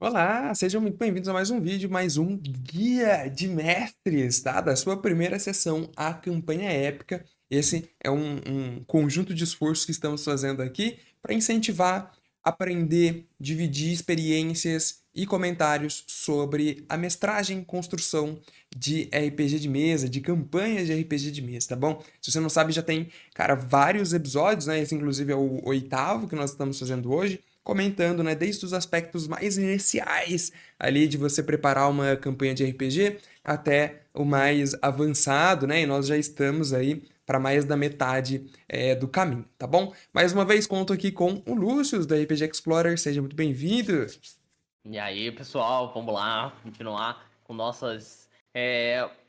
Olá, sejam muito bem-vindos a mais um vídeo, mais um guia de mestres, tá? Da sua primeira sessão, a campanha épica. Esse é um conjunto de esforços que estamos fazendo aqui para incentivar, aprender, dividir experiências e comentários sobre a mestragem e construção de RPG de mesa, de campanhas de RPG de mesa, tá bom? Se você não sabe, já tem, cara, vários episódios, né? Esse, inclusive, é o oitavo que nós estamos fazendo hoje comentando, né, desde os aspectos mais iniciais ali de você preparar uma campanha de RPG até o mais avançado, né? E nós já estamos aí para mais da metade do caminho, tá bom? Mais uma vez conto aqui com o Lúcio da RPG Explorer, seja muito bem-vindo. E aí, pessoal, vamos lá, continuar com nossas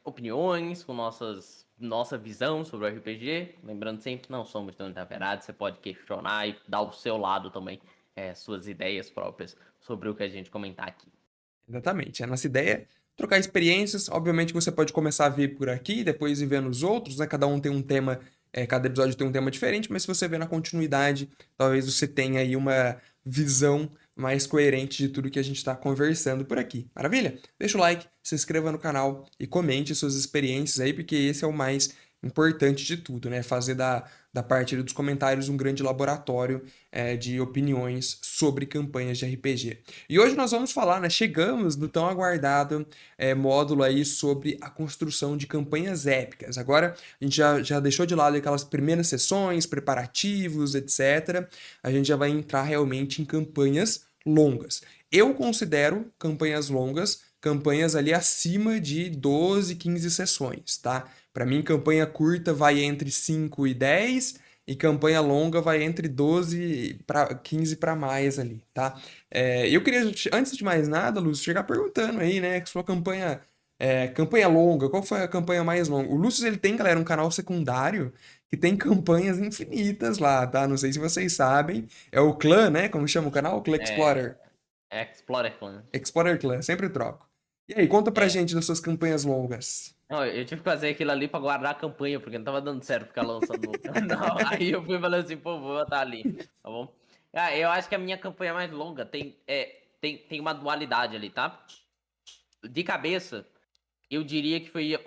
opiniões, com nossa visão sobre o RPG. Lembrando sempre, não somos donos da verdade, você pode questionar e dar o seu lado também, suas ideias próprias sobre o que a gente comentar aqui. Exatamente. A nossa ideia é trocar experiências. Obviamente você pode começar a ver por aqui, depois ir vendo os outros, né? Cada um tem um tema, cada episódio tem um tema diferente, mas se você ver na continuidade, talvez você tenha aí uma visão mais coerente de tudo que a gente está conversando por aqui. Maravilha? Deixa o like, se inscreva no canal e comente suas experiências aí, porque esse é o mais importante de tudo, né? Fazer da parte ali dos comentários um grande laboratório de opiniões sobre campanhas de RPG. E hoje nós vamos falar, né? Chegamos no tão aguardado módulo aí sobre a construção de campanhas épicas. Agora a gente já deixou de lado aquelas primeiras sessões, preparativos, etc. A gente já vai entrar realmente em campanhas longas. Eu considero campanhas longas campanhas ali acima de 12, 15 sessões, tá? Para mim, campanha curta vai entre 5 e 10 e campanha longa vai entre 12 para 15 para mais ali, tá? Eu queria, antes de mais nada, Lúcio, chegar perguntando aí, né, que sua campanha longa, qual foi a campanha mais longa? O Lúcio, ele tem, galera, um canal secundário que tem campanhas infinitas lá, tá? Não sei se vocês sabem, é o Clã, né, como chama o canal? Clã Explorer. Explorer Clan. Explorer Clã, sempre troco. E aí, conta pra É, gente das suas campanhas longas. não, eu tive que fazer aquilo ali pra guardar a campanha, porque não tava dando certo ficar lançando no canal. Aí eu fui falando assim, pô, vou botar ali, tá bom? Eu acho que a minha campanha mais longa tem uma dualidade ali, tá? De cabeça, eu diria que foi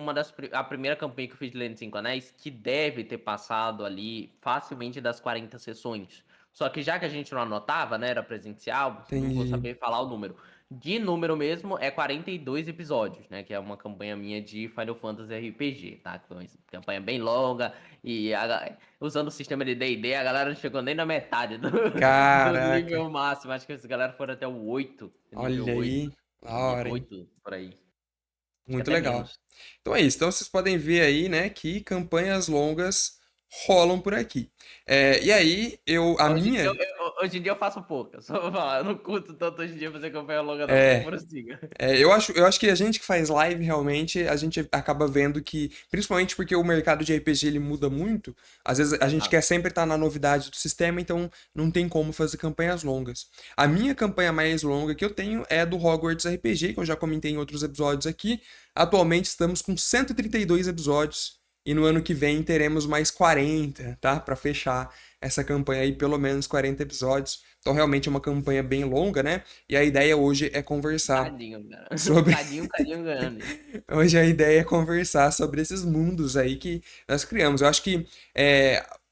a primeira campanha que eu fiz de Lenda de Cinco Anéis, que deve ter passado ali facilmente das 40 sessões. Só que já que a gente não anotava, né, era presencial, não vou Entendi. saber falar o número. De número mesmo, é 42 episódios, né, que é uma campanha minha de Final Fantasy RPG, tá? Que foi uma campanha bem longa e usando o sistema de D&D, a galera não chegou nem na metade do Caraca, nível máximo. Acho que essa galera foram até o 8, nível olha 8, aí, da hora, hein? 8 por aí. Acho que Muito até legal. menos. Então é isso. Então vocês podem ver aí, né, que campanhas longas rolam por aqui. E aí, a minha, Hoje em dia eu faço poucas. Só vou falar, eu não curto tanto hoje em dia fazer campanha longa, não. Mas é, prossiga. eu acho que a gente que faz live realmente, a gente acaba vendo que, principalmente porque o mercado de RPG ele muda muito, às vezes a gente Exato. quer sempre estar na novidade do sistema, então não tem como fazer campanhas longas. A minha campanha mais longa que eu tenho é do Hogwarts RPG, que eu já comentei em outros episódios aqui. Atualmente estamos com 132 episódios e no ano que vem teremos mais 40, tá? Para fechar essa campanha aí, pelo menos 40 episódios. Então realmente é uma campanha bem longa, né? E a ideia hoje é conversar Cadinho, cara. sobre. Cadinho ganhando. Hoje a ideia é conversar sobre esses mundos aí que nós criamos. Eu acho que,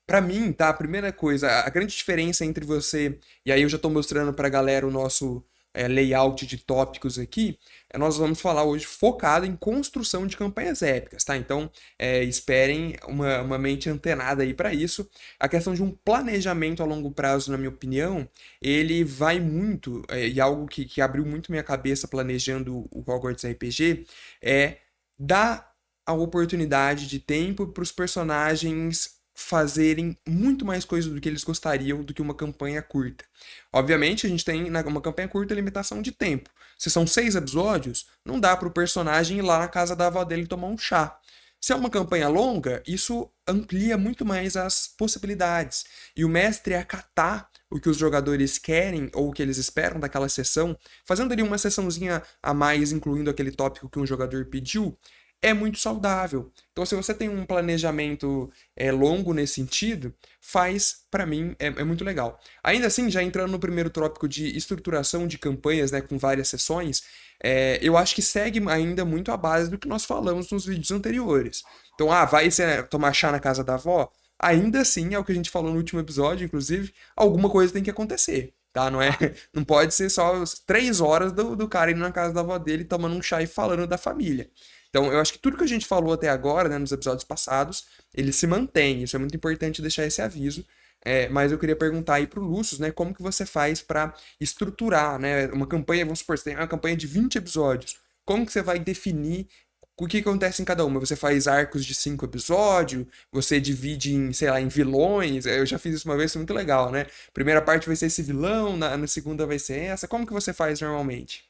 para mim, tá? A primeira coisa, a grande diferença entre você. E aí eu já tô mostrando pra galera o nosso layout de tópicos aqui. Nós vamos falar hoje focado em construção de campanhas épicas, tá? Então, esperem uma mente antenada aí para isso. A questão de um planejamento a longo prazo, na minha opinião, ele vai muito, e algo que abriu muito minha cabeça planejando o Hogwarts RPG, é dar a oportunidade de tempo para os personagens fazerem muito mais coisas do que eles gostariam do que uma campanha curta. Obviamente, a gente tem uma campanha curta limitação de tempo. Se são 6 episódios, não dá para o personagem ir lá na casa da avó dele tomar um chá. Se é uma campanha longa, isso amplia muito mais as possibilidades. E o mestre acatar o que os jogadores querem ou o que eles esperam daquela sessão, fazendo ali uma sessãozinha a mais, incluindo aquele tópico que um jogador pediu, é muito saudável. Então, se você tem um planejamento longo nesse sentido, faz, para mim, é muito legal. Ainda assim, já entrando no primeiro tópico de estruturação de campanhas, né, com várias sessões, eu acho que segue ainda muito a base do que nós falamos nos vídeos anteriores. Então, vai ser, tomar chá na casa da avó? Ainda assim, é o que a gente falou no último episódio, inclusive, alguma coisa tem que acontecer, tá? Não é, Ah, não pode ser só 3 horas do cara indo na casa da avó dele, tomando um chá e falando da família. Então, eu acho que tudo que a gente falou até agora, né, nos episódios passados, ele se mantém. Isso é muito importante deixar esse aviso. Mas eu queria perguntar aí pro Lúcio, né, como que você faz para estruturar, né, uma campanha, vamos supor, você tem uma campanha de 20 episódios. Como que você vai definir o que acontece em cada uma? Você faz arcos de 5 episódios? Você divide em, sei lá, em vilões? Eu já fiz isso uma vez, foi muito legal, né? Primeira parte vai ser esse vilão, na segunda vai ser essa. Como que você faz normalmente?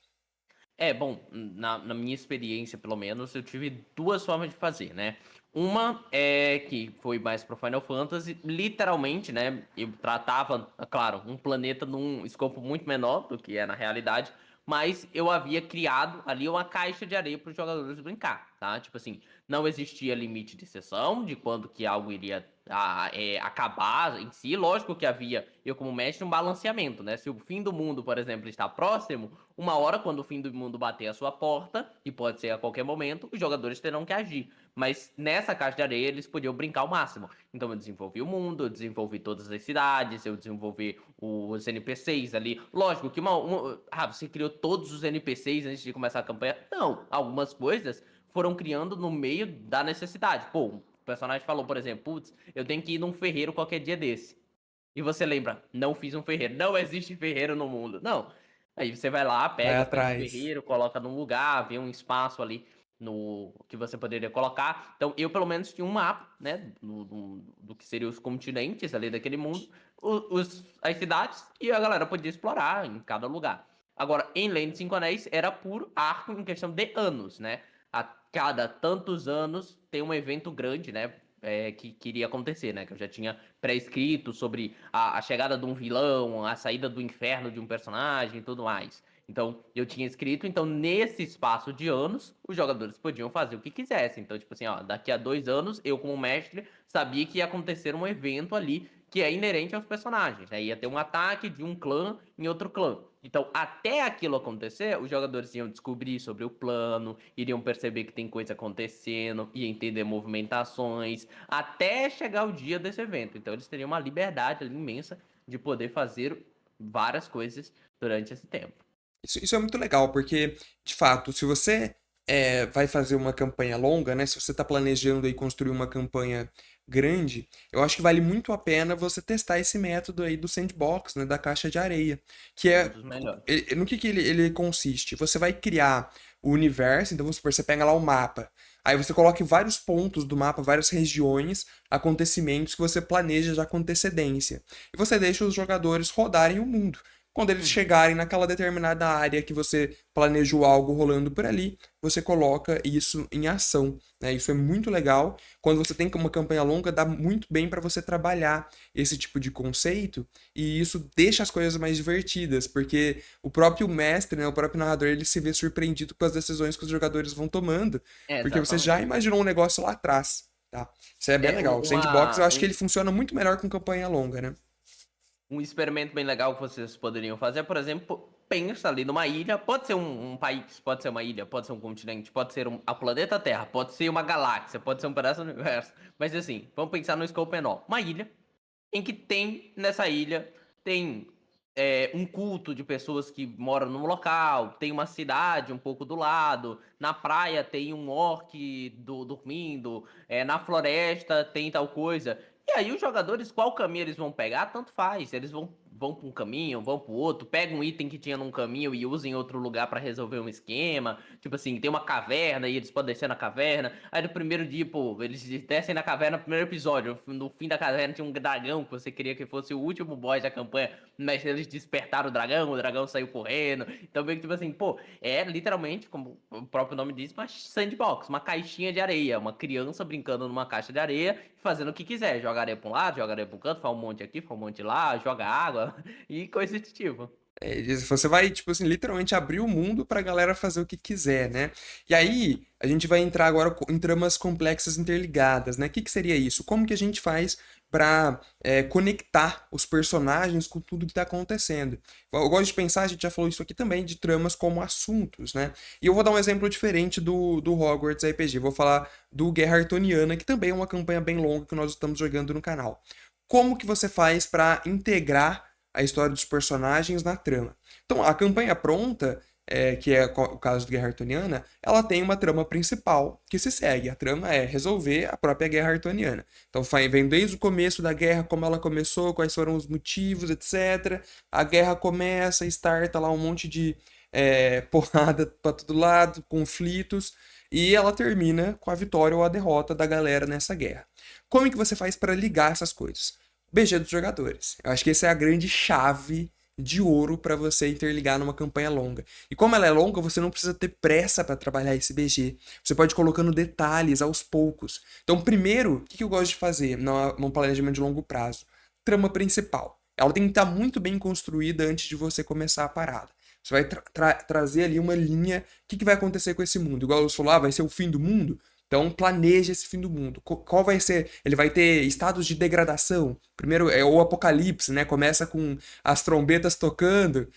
bom, na minha experiência, pelo menos, eu tive duas formas de fazer, né? Uma é que foi mais pro Final Fantasy, literalmente, né? Eu tratava, claro, um planeta num escopo muito menor do que é na realidade, mas eu havia criado ali uma caixa de areia para os jogadores brincar, tá? Tipo assim, não existia limite de sessão, de quando que algo iria acabar em si. Lógico que havia, eu como mestre, um balanceamento, né? Se o fim do mundo, por exemplo, está próximo, uma hora, quando o fim do mundo bater a sua porta, e pode ser a qualquer momento, os jogadores terão que agir. Mas nessa caixa de areia eles podiam brincar ao máximo. Então eu desenvolvi o mundo, eu desenvolvi todas as cidades, eu desenvolvi os NPCs ali. Lógico que você criou todos os NPCs antes de começar a campanha? Não, algumas coisas foram criando no meio da necessidade. Pô, o personagem falou, por exemplo, putz, eu tenho que ir num ferreiro qualquer dia desse. E você lembra, não fiz um ferreiro. Não existe ferreiro no mundo. Não. Aí você vai lá, Vai pega, faz o atrás. ferreiro, coloca num lugar, vê um espaço ali no que você poderia colocar. Então, eu pelo menos tinha um mapa, né, do que seriam os continentes ali daquele mundo, as cidades, e a galera podia explorar em cada lugar. Agora, em Lane de Cinco Anéis, era por arco em questão de anos, né? A cada tantos anos tem um evento grande, né? Que queria acontecer, né? Que eu já tinha pré-escrito sobre a chegada de um vilão, a saída do inferno de um personagem e tudo mais. Então, eu tinha escrito, então, nesse espaço de anos, os jogadores podiam fazer o que quisessem. Então, tipo assim, ó, daqui a 2 anos, eu, como mestre, sabia que ia acontecer um evento ali que é inerente aos personagens, né? Ia ter um ataque de um clã em outro clã. Então, até aquilo acontecer, os jogadores iam descobrir sobre o plano, iriam perceber que tem coisa acontecendo, iam entender movimentações, até chegar o dia desse evento. Então, eles teriam uma liberdade ali imensa de poder fazer várias coisas durante esse tempo. Isso é muito legal, porque, de fato, se você vai fazer uma campanha longa, né? Se você está planejando aí construir uma campanha grande, eu acho que vale muito a pena você testar esse método aí do sandbox, né? Da caixa de areia. Que Um é. dos melhores. No que ele consiste? Você vai criar o universo, então vamos supor, você pega lá o mapa. Aí você coloca em vários pontos do mapa, várias regiões, acontecimentos que você planeja já com antecedência. E você deixa os jogadores rodarem o mundo. Quando eles Uhum. chegarem naquela determinada área que você planejou algo rolando por ali, você coloca isso em ação, né? Isso é muito legal. Quando você tem uma campanha longa, dá muito bem para você trabalhar esse tipo de conceito e isso deixa as coisas mais divertidas, porque o próprio mestre, né, o próprio narrador, ele se vê surpreendido com as decisões que os jogadores vão tomando, porque você já Exatamente. imaginou um negócio lá atrás, tá? Isso é bem É legal. O sandbox, eu uma, acho que um, ele funciona muito melhor com campanha longa, né? um experimento bem legal que vocês poderiam fazer, por exemplo, pensa ali numa ilha, pode ser um país, pode ser uma ilha, pode ser um continente, pode ser a planeta Terra, pode ser uma galáxia, pode ser um pedaço do universo. Mas assim, vamos pensar no escopo menor. Uma ilha em que tem, nessa ilha, tem um culto de pessoas que moram no local, tem uma cidade um pouco do lado, na praia tem um orc dormindo, na floresta tem tal coisa. E aí os jogadores, qual caminho eles vão pegar, tanto faz. Eles vão para um caminho, vão para o outro, pegam um item que tinha num caminho e usam em outro lugar para resolver um esquema. Tipo assim, tem uma caverna e eles podem descer na caverna. Aí no primeiro dia, pô, eles descem na caverna no primeiro episódio. No fim da caverna tinha um dragão que você queria que fosse o último boss da campanha, mas eles despertaram o dragão saiu correndo. Então meio que tipo assim, pô, é literalmente, como o próprio nome diz, uma sandbox, uma caixinha de areia, uma criança brincando numa caixa de areia e fazendo o que quiser. Joga areia pra um lado, joga areia pra um canto, faz um monte aqui, faz um monte lá, joga água e coisa desse tipo. Você vai, tipo assim, literalmente abrir o mundo pra galera fazer o que quiser, né? E aí, a gente vai entrar agora em tramas complexas interligadas, né? O que que seria isso? Como que a gente faz pra conectar os personagens com tudo que tá acontecendo? Eu gosto de pensar, a gente já falou isso aqui também, de tramas como assuntos, né? E eu vou dar um exemplo diferente do Hogwarts RPG. Vou falar do Guerra Artoniana, que também é uma campanha bem longa que nós estamos jogando no canal. Como que você faz pra integrar a história dos personagens na trama? Então, a campanha pronta, que é o caso do Guerra Artoniana, ela tem uma trama principal que se segue. A trama é resolver a própria Guerra Artoniana. Então, vem desde o começo da guerra, como ela começou, quais foram os motivos, etc. A guerra começa, starta lá um monte de porrada para todo lado, conflitos, e ela termina com a vitória ou a derrota da galera nessa guerra. Como é que você faz para ligar essas coisas? BG dos jogadores. Eu acho que essa é a grande chave de ouro para você interligar numa campanha longa. E como ela é longa, você não precisa ter pressa para trabalhar esse BG. Você pode ir colocando detalhes aos poucos. Então, primeiro, o que eu gosto de fazer num planejamento de longo prazo? Trama principal. Ela tem que estar muito bem construída antes de você começar a parada. Você vai trazer ali uma linha. O que vai acontecer com esse mundo? Igual você falou, vai ser o fim do mundo? Então planeje esse fim do mundo. Qual vai ser? Ele vai ter estados de degradação. Primeiro é o apocalipse, né? Começa com as trombetas tocando.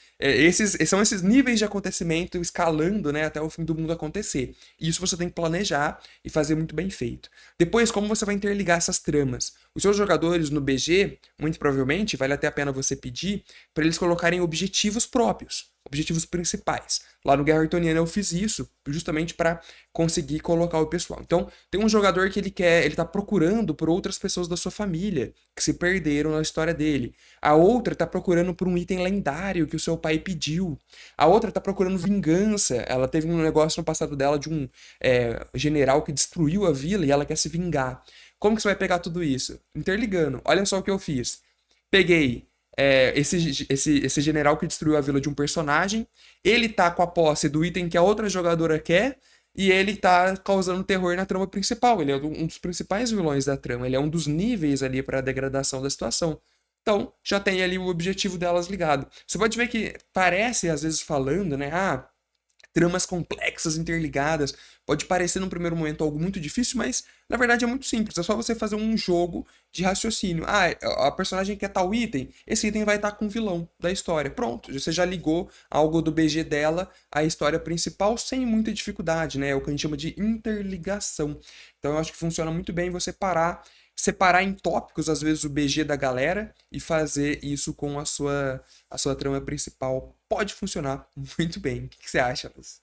São esses níveis de acontecimento escalando, né? Até o fim do mundo acontecer. E isso você tem que planejar e fazer muito bem feito. Depois, como você vai interligar essas tramas? Os seus jogadores no BG, muito provavelmente, vale até a pena você pedir para eles colocarem objetivos próprios, objetivos principais. Lá no Guerra Artoniana eu fiz isso, justamente para conseguir colocar o pessoal. Então, tem um jogador que ele tá procurando por outras pessoas da sua família que se perderam na história dele. A outra tá procurando por um item lendário que o seu pai pediu. A outra tá procurando vingança. Ela teve um negócio no passado dela de um general que destruiu a vila e ela quer se vingar. Como que você vai pegar tudo isso? Interligando. Olha só o que eu fiz. Peguei esse general que destruiu a vila de um personagem. Ele tá com a posse do item que a outra jogadora quer. E ele tá causando terror na trama principal. Ele é um dos principais vilões da trama. Ele é um dos níveis ali para a degradação da situação. Então, já tem ali o objetivo delas ligado. Você pode ver que parece, às vezes, falando, né? Tramas complexas, interligadas. Pode parecer num primeiro momento algo muito difícil, mas na verdade é muito simples. É só você fazer um jogo de raciocínio. A personagem quer tal item, esse item vai estar com o vilão da história. Pronto, você já ligou algo do BG dela à história principal sem muita dificuldade, né? É o que a gente chama de interligação. Então eu acho que funciona muito bem você separar em tópicos, às vezes, o BG da galera e fazer isso com a sua trama principal. Pode funcionar muito bem. O que você acha, Luz?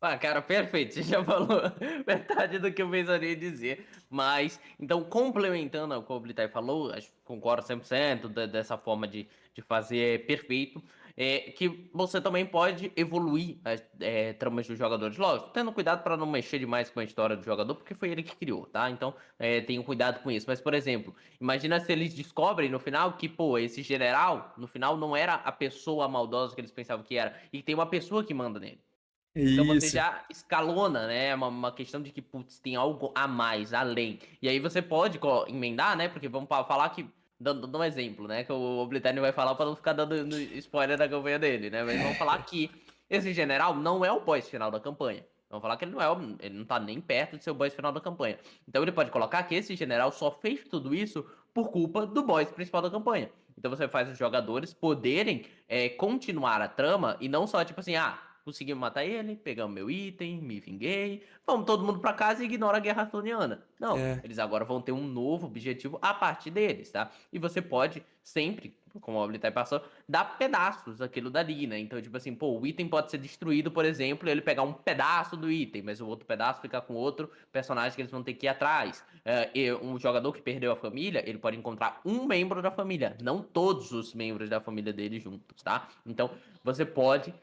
Ah, cara, perfeito. Você já falou metade do que eu pensaria em dizer. Mas, então, complementando ao que o Oblitai falou, concordo 100% dessa forma de fazer perfeito. Que você também pode evoluir as tramas dos jogadores. Lógico, tendo cuidado para não mexer demais com a história do jogador, porque foi ele que criou, tá? Então, tenham cuidado com isso. Mas, por exemplo, imagina se eles descobrem no final que, pô, esse general, no final, não era a pessoa maldosa que eles pensavam que era, e tem uma pessoa que manda nele. Então você Isso. já escalona, né? Uma questão de que, putz, tem algo a mais, além. E aí você pode emendar, né? Porque vamos falar que. Dando um exemplo, né? Que o Oblitério vai falar para não ficar dando spoiler da campanha dele, né? Mas vamos falar que esse general não é o boss final da campanha. Vamos falar que ele não ele não tá nem perto de ser o boss final da campanha. Então ele pode colocar que esse general só fez tudo isso por culpa do boss principal da campanha. Então você faz os jogadores poderem continuar a trama e não só tipo assim, conseguimos matar ele, pegamos meu item, me vinguei, vamos todo mundo pra casa e ignora a guerra artoniana. Não, É. eles agora vão ter um novo objetivo a partir deles, tá? E você pode sempre, como o Oblitai passou, dar pedaços daquilo dali, né? Então, tipo assim, pô, o item pode ser destruído, por exemplo, e ele pegar um pedaço do item, mas o outro pedaço ficar com outro personagem que eles vão ter que ir atrás. E um jogador que perdeu a família, ele pode encontrar um membro da família, não todos os membros da família dele juntos, tá? Então, você pode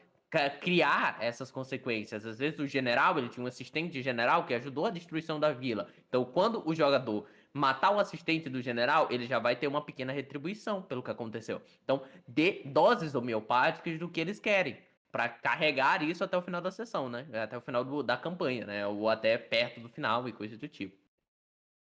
criar essas consequências. Às vezes o general, ele tinha um assistente general que ajudou a destruição da vila. Então, quando o jogador matar o assistente do general, ele já vai ter uma pequena retribuição pelo que aconteceu. Então, dê doses homeopáticas do que eles querem, para carregar isso até o final da sessão, né? Até o final da campanha, né? Ou até perto do final e coisa do tipo.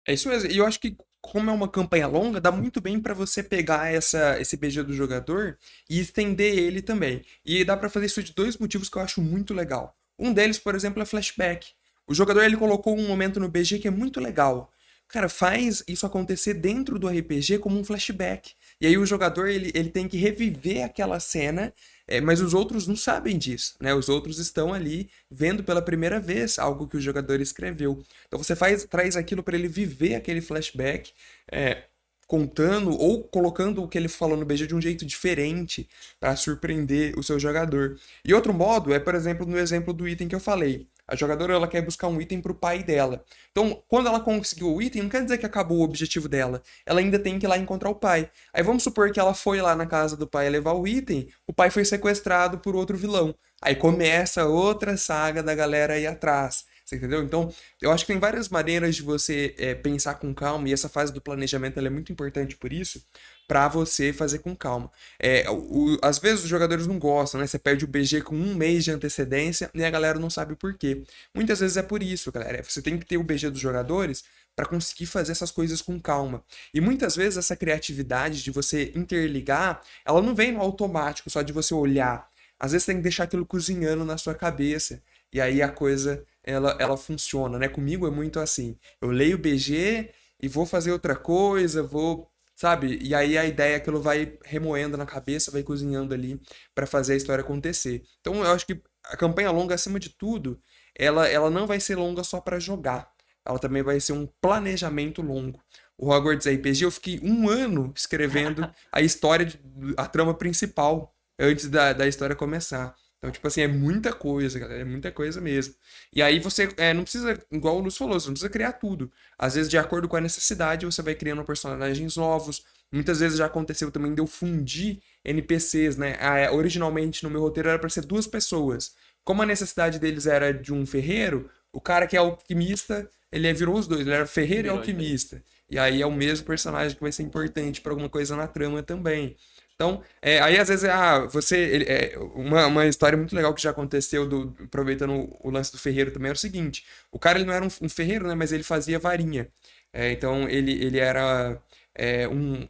É isso mesmo. E eu acho que como é uma campanha longa, dá muito bem pra você pegar esse BG do jogador e estender ele também. E dá pra fazer isso de dois motivos que eu acho muito legal. Um deles, por exemplo, é flashback. O jogador ele colocou um momento no BG que é muito legal. Cara, faz isso acontecer dentro do RPG como um flashback. E aí o jogador ele tem que reviver aquela cena, mas os outros não sabem disso, né? Os outros estão ali vendo pela primeira vez algo que o jogador escreveu. Então você traz aquilo para ele viver aquele flashback, é, contando ou colocando o que ele falou no BG de um jeito diferente para surpreender o seu jogador. E outro modo é, por exemplo, no exemplo do item que eu falei. A jogadora ela quer buscar um item para o pai dela. Então, quando ela conseguiu o item, não quer dizer que acabou o objetivo dela. Ela ainda tem que ir lá encontrar o pai. Aí vamos supor que ela foi lá na casa do pai levar o item, o pai foi sequestrado por outro vilão. Aí começa outra saga da galera aí atrás. Você entendeu? Então, eu acho que tem várias maneiras de você pensar com calma, e essa fase do planejamento ela é muito importante por isso, para você fazer com calma. Às vezes os jogadores não gostam, né? Você perde o BG com um mês de antecedência e a galera não sabe o porquê. Muitas vezes é por isso, galera. Você tem que ter o BG dos jogadores para conseguir fazer essas coisas com calma. E muitas vezes essa criatividade de você interligar, ela não vem no automático, só de você olhar. Às vezes você tem que deixar aquilo cozinhando na sua cabeça. E aí a coisa ela funciona, né? Comigo é muito assim. Eu leio o BG e vou fazer outra coisa, vou, sabe? E aí a ideia é que aquilo vai remoendo na cabeça, vai cozinhando ali para fazer a história acontecer. Então eu acho que a campanha longa, acima de tudo, ela não vai ser longa só para jogar. Ela também vai ser um planejamento longo. O Hogwarts RPG eu fiquei um ano escrevendo a história, a trama principal antes da história começar. Então, tipo assim, é muita coisa, galera, é muita coisa mesmo. E aí você não precisa, igual o Lúcio falou, você não precisa criar tudo. Às vezes, de acordo com a necessidade, você vai criando personagens novos. Muitas vezes já aconteceu também de eu fundir NPCs, né? Originalmente no meu roteiro era para ser duas pessoas. Como a necessidade deles era de um ferreiro, o cara que é alquimista, ele virou os dois, ele era ferreiro e Virou os dois. alquimista. E aí é o mesmo personagem que vai ser importante para alguma coisa na trama também. Então, aí às vezes, uma história muito legal que já aconteceu, aproveitando o lance do ferreiro também, era o seguinte: o cara ele não era um ferreiro, né, mas ele fazia varinha. Então, ele era um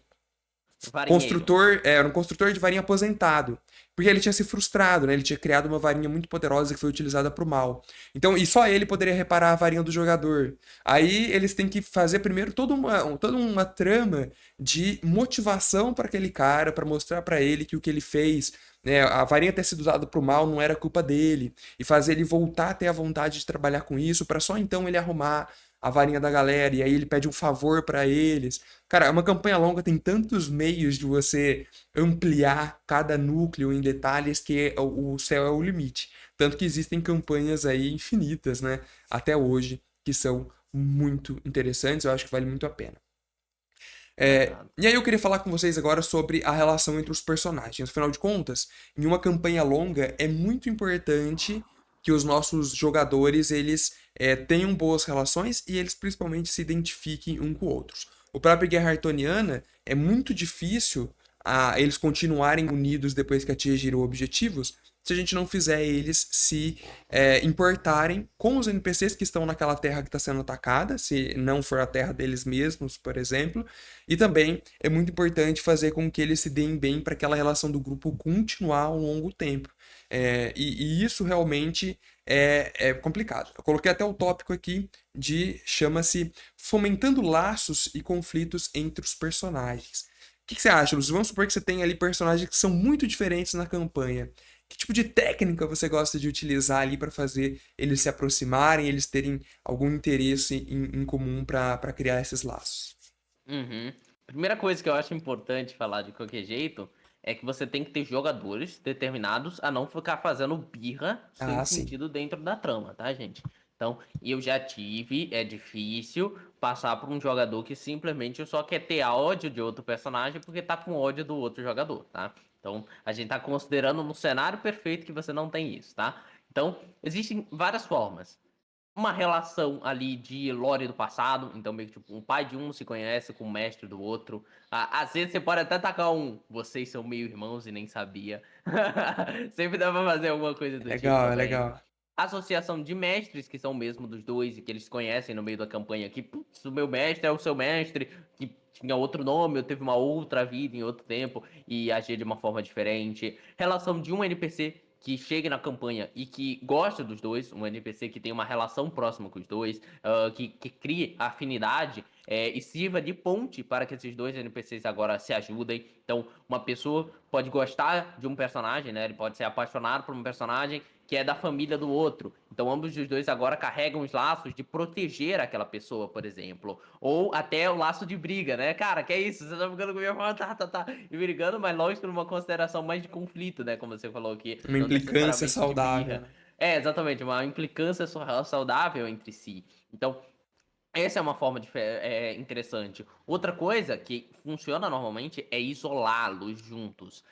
Varinheiro. era um construtor de varinha aposentado. Porque ele tinha se frustrado, né? Ele tinha criado uma varinha muito poderosa que foi utilizada para o mal. Então, e só ele poderia reparar a varinha do jogador. Aí eles têm que fazer primeiro toda uma trama de motivação para aquele cara, para mostrar para ele que o que ele fez, né, a varinha ter sido usada para o mal não era culpa dele, e fazer ele voltar a ter a vontade de trabalhar com isso, para só então ele arrumar a varinha da galera, e aí ele pede um favor para eles. Cara, uma campanha longa tem tantos meios de você ampliar cada núcleo em detalhes que o céu é o limite. Tanto que existem campanhas aí infinitas, né? Até hoje, que são muito interessantes, eu acho que vale muito a pena. Exato. E aí eu queria falar com vocês agora sobre a relação entre os personagens. Afinal de contas, em uma campanha longa é muito importante que os nossos jogadores eles tenham boas relações e eles principalmente se identifiquem um com outros. O próprio Guerra Artoniana é muito difícil eles continuarem unidos depois que atingirem objetivos se a gente não fizer eles se importarem com os NPCs que estão naquela terra que está sendo atacada, se não for a terra deles mesmos, por exemplo. E também é muito importante fazer com que eles se deem bem para aquela relação do grupo continuar um longo tempo. E isso realmente é complicado. Eu coloquei até o tópico aqui chama-se Fomentando Laços e Conflitos entre os Personagens. O que você acha, Lúcio? Vamos supor que você tem ali personagens que são muito diferentes na campanha. Que tipo de técnica você gosta de utilizar ali para fazer eles se aproximarem, eles terem algum interesse em comum para criar esses laços? Uhum. Primeira coisa que eu acho importante falar de qualquer jeito é que você tem que ter jogadores determinados a não ficar fazendo birra sem Ah, sim. sentido dentro da trama, tá, gente? Então, eu já tive, é difícil passar por um jogador que simplesmente só quer ter ódio de outro personagem porque tá com ódio do outro jogador, tá? Então, a gente tá considerando no cenário perfeito que você não tem isso, tá? Então, existem várias formas uma relação ali de lore do passado, então meio que tipo, um pai de um se conhece com o mestre do outro. Às vezes você pode até tacar vocês são meio irmãos e nem sabia. Sempre dá pra fazer alguma coisa do tipo É também. legal. associação de mestres que são o mesmo dos dois e que eles conhecem no meio da campanha, que putz, o meu mestre é o seu mestre, que tinha outro nome, ou teve uma outra vida em outro tempo e agia de uma forma diferente. Relação de um NPC que chegue na campanha e que gosta dos dois, um NPC que tem uma relação próxima com os dois, que crie afinidade e sirva de ponte para que esses dois NPCs agora se ajudem. Então, uma pessoa pode gostar de um personagem, né? Ele pode ser apaixonado por um personagem que é da família do outro. Então, ambos os dois agora carregam os laços de proteger aquela pessoa, por exemplo. Ou até o laço de briga, né? Cara, que é isso? Você tá brigando com minha irmã, tá. E brigando, mas lógico, numa consideração mais de conflito, né? Como você falou aqui, Uma não implicância necessariamente de saudável, birra. né? Exatamente, uma implicância saudável entre si. Então, essa é uma forma interessante. Outra coisa que funciona normalmente é isolá-los juntos.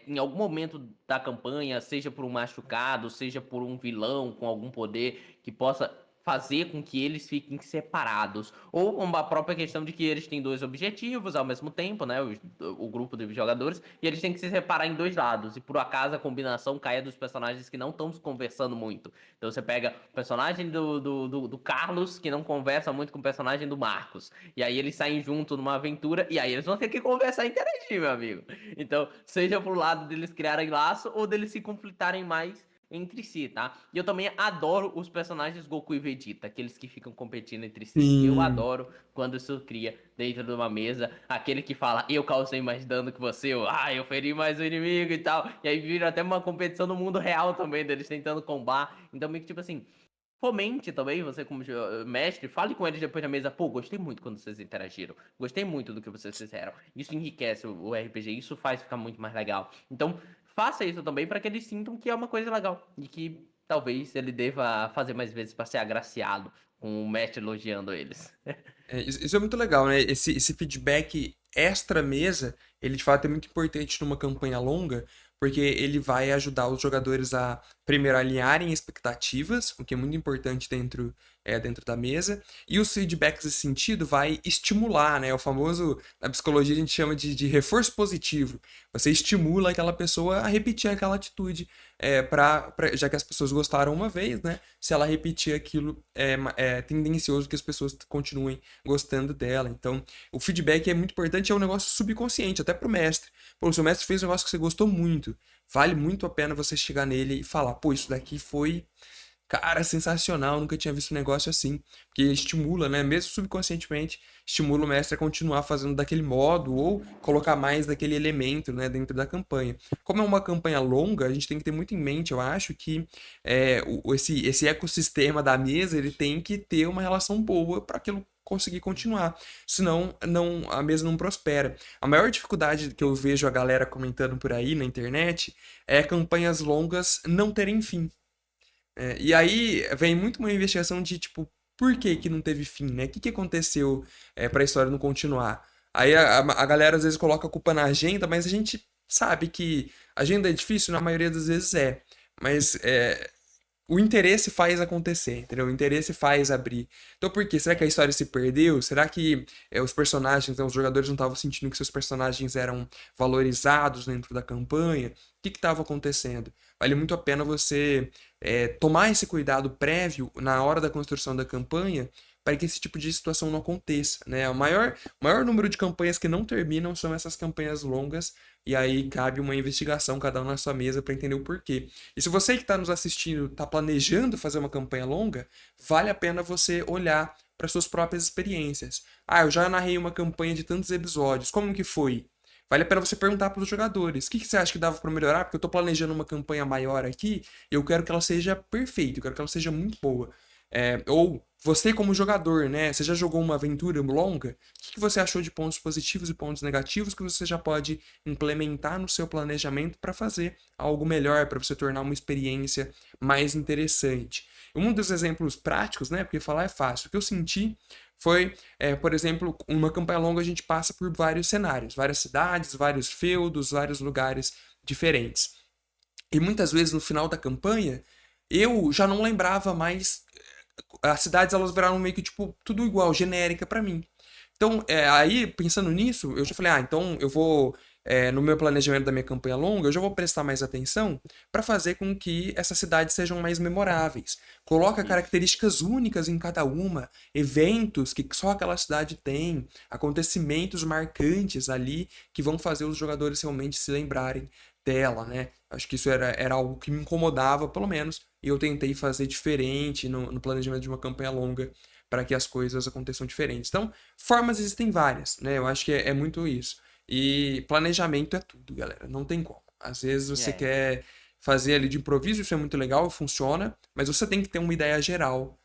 Em algum momento da campanha, seja por um machucado, seja por um vilão com algum poder que possa fazer com que eles fiquem separados. Ou uma própria questão de que eles têm dois objetivos ao mesmo tempo, né? O grupo de jogadores, e eles têm que se separar em dois lados. E por acaso a combinação caia dos personagens que não estão conversando muito. Então você pega o personagem do Carlos, que não conversa muito com o personagem do Marcos. E aí eles saem junto numa aventura, e aí eles vão ter que conversar e interagir, meu amigo. Então, seja pro lado deles criarem laço, ou deles se conflitarem mais entre si, tá? E eu também adoro os personagens Goku e Vegeta, aqueles que ficam competindo entre si. Eu Sim. adoro quando isso cria dentro de uma mesa, aquele que fala, eu causei mais dano que você, eu feri mais o inimigo e tal. E aí vira até uma competição no mundo real também, deles tentando combar. Então, meio que tipo assim, fomente também, você como mestre, fale com eles depois da mesa, pô, gostei muito quando vocês interagiram, gostei muito do que vocês fizeram. Isso enriquece o RPG, isso faz ficar muito mais legal. Então, faça isso também para que eles sintam que é uma coisa legal e que talvez ele deva fazer mais vezes para ser agraciado com o mestre elogiando eles. Isso é muito legal, né? Esse feedback extra-mesa, ele de fato é muito importante numa campanha longa, porque ele vai ajudar os jogadores a, primeiro, alinharem expectativas, o que é muito importante dentro da mesa, e os feedbacks nesse sentido vai estimular, né? O famoso, na psicologia a gente chama de reforço positivo. Você estimula aquela pessoa a repetir aquela atitude, já que as pessoas gostaram uma vez, né? Se ela repetir aquilo, é tendencioso que as pessoas continuem gostando dela. Então, o feedback é muito importante, é um negócio subconsciente, até pro mestre. Pô, o seu mestre fez um negócio que você gostou muito. Vale muito a pena você chegar nele e falar, pô, isso daqui foi, cara, sensacional, nunca tinha visto um negócio assim. Porque estimula, né? Mesmo subconscientemente, estimula o mestre a continuar fazendo daquele modo ou colocar mais daquele elemento, né, dentro da campanha. Como é uma campanha longa, a gente tem que ter muito em mente, eu acho, que esse ecossistema da mesa, ele tem que ter uma relação boa para aquilo conseguir continuar. Senão, a mesa não prospera. A maior dificuldade que eu vejo a galera comentando por aí na internet é campanhas longas não terem fim. E aí vem muito uma investigação de, tipo, por que que não teve fim, né? O que que aconteceu para a história não continuar? Aí a galera às vezes coloca a culpa na agenda, mas a gente sabe que agenda é difícil, na maioria das vezes é. Mas o interesse faz acontecer, entendeu? O interesse faz abrir. Então por quê? Será que a história se perdeu? Será que os personagens, né, os jogadores não estavam sentindo que seus personagens eram valorizados dentro da campanha? O que estava acontecendo? Vale muito a pena você tomar esse cuidado prévio na hora da construção da campanha para que esse tipo de situação não aconteça, né? O maior número de campanhas que não terminam são essas campanhas longas, e aí cabe uma investigação, cada um na sua mesa, para entender o porquê. E se você que está nos assistindo está planejando fazer uma campanha longa, vale a pena você olhar para suas próprias experiências. Ah, eu já narrei uma campanha de tantos episódios, como que foi? Vale a pena você perguntar para os jogadores: o que você acha que dava para melhorar? Porque eu estou planejando uma campanha maior aqui, e eu quero que ela seja perfeita, eu quero que ela seja muito boa. Ou você como jogador, né? Você já jogou uma aventura longa? O que você achou de pontos positivos e pontos negativos que você já pode implementar no seu planejamento para fazer algo melhor, para você tornar uma experiência mais interessante? Um dos exemplos práticos, né? Porque falar é fácil. O que eu senti foi, por exemplo, uma campanha longa a gente passa por vários cenários, várias cidades, vários feudos, vários lugares diferentes. E muitas vezes no final da campanha eu já não lembrava mais. As cidades elas viraram meio que tipo tudo igual, genérica pra mim. Então, aí pensando nisso, eu já falei, então eu vou no meu planejamento da minha campanha longa, eu já vou prestar mais atenção para fazer com que essas cidades sejam mais memoráveis. Coloca Isso. características únicas em cada uma, eventos que só aquela cidade tem, acontecimentos marcantes ali que vão fazer os jogadores realmente se lembrarem dela, né? Acho que isso era algo que me incomodava, pelo menos, e eu tentei fazer diferente no planejamento de uma campanha longa para que as coisas aconteçam diferentes. Então, formas existem várias, né? Eu acho que é muito isso. E planejamento é tudo, galera. Não tem como. Às vezes você É. quer fazer ali de improviso, isso é muito legal, funciona, mas você tem que ter uma ideia geral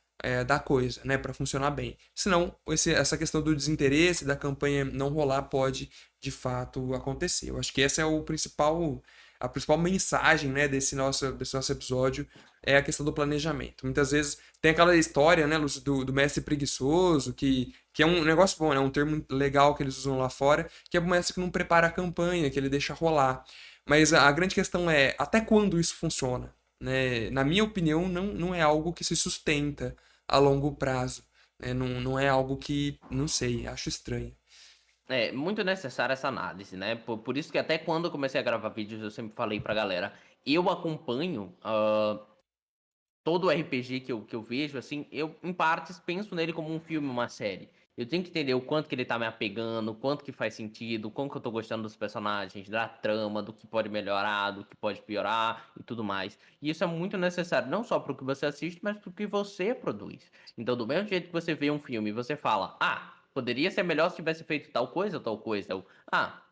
da coisa, né, para funcionar bem. Senão, essa questão do desinteresse, da campanha não rolar, pode de fato acontecer. Eu acho que essa é a principal mensagem, né, desse nosso episódio é a questão do planejamento. Muitas vezes tem aquela história, né, Lúcio, do mestre preguiçoso, que é um negócio bom, né, um termo legal que eles usam lá fora, que é o mestre que não prepara a campanha, que ele deixa rolar. Mas a grande questão é até quando isso funciona, né? Na minha opinião, não é algo que se sustenta a longo prazo, né? Não é algo que, não sei, acho estranho. É muito necessária essa análise, né? Por isso que até quando eu comecei a gravar vídeos, eu sempre falei pra galera, eu acompanho todo RPG que eu vejo, assim, eu em partes penso nele como um filme, uma série. Eu tenho que entender o quanto que ele tá me apegando, o quanto que faz sentido, o quanto que eu tô gostando dos personagens, da trama, do que pode melhorar, do que pode piorar e tudo mais. E isso é muito necessário, não só pro que você assiste, mas pro que você produz. Então, do mesmo jeito que você vê um filme e você fala, poderia ser melhor se tivesse feito tal coisa ou tal coisa.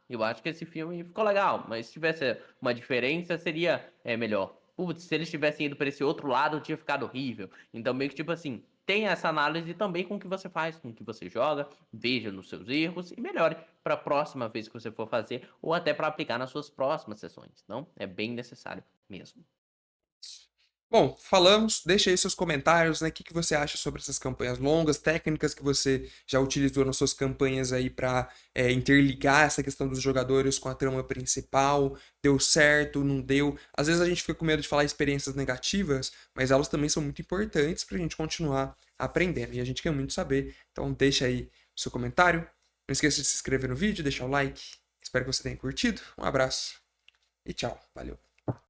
Eu acho que esse filme ficou legal, mas se tivesse uma diferença, seria melhor. Putz, se eles tivessem ido pra esse outro lado, tinha ficado horrível. Então, meio que tipo assim, tenha essa análise também com o que você faz, com o que você joga, veja nos seus erros e melhore para a próxima vez que você for fazer, ou até para aplicar nas suas próximas sessões. Então, é bem necessário mesmo. Bom, falamos, deixa aí seus comentários, né? O que que você acha sobre essas campanhas longas, técnicas que você já utilizou nas suas campanhas aí para interligar essa questão dos jogadores com a trama principal? Deu certo, não deu? Às vezes a gente fica com medo de falar experiências negativas, mas elas também são muito importantes para a gente continuar aprendendo e a gente quer muito saber. Então deixa aí o seu comentário. Não esqueça de se inscrever no vídeo, deixar o like. Espero que você tenha curtido. Um abraço e tchau. Valeu.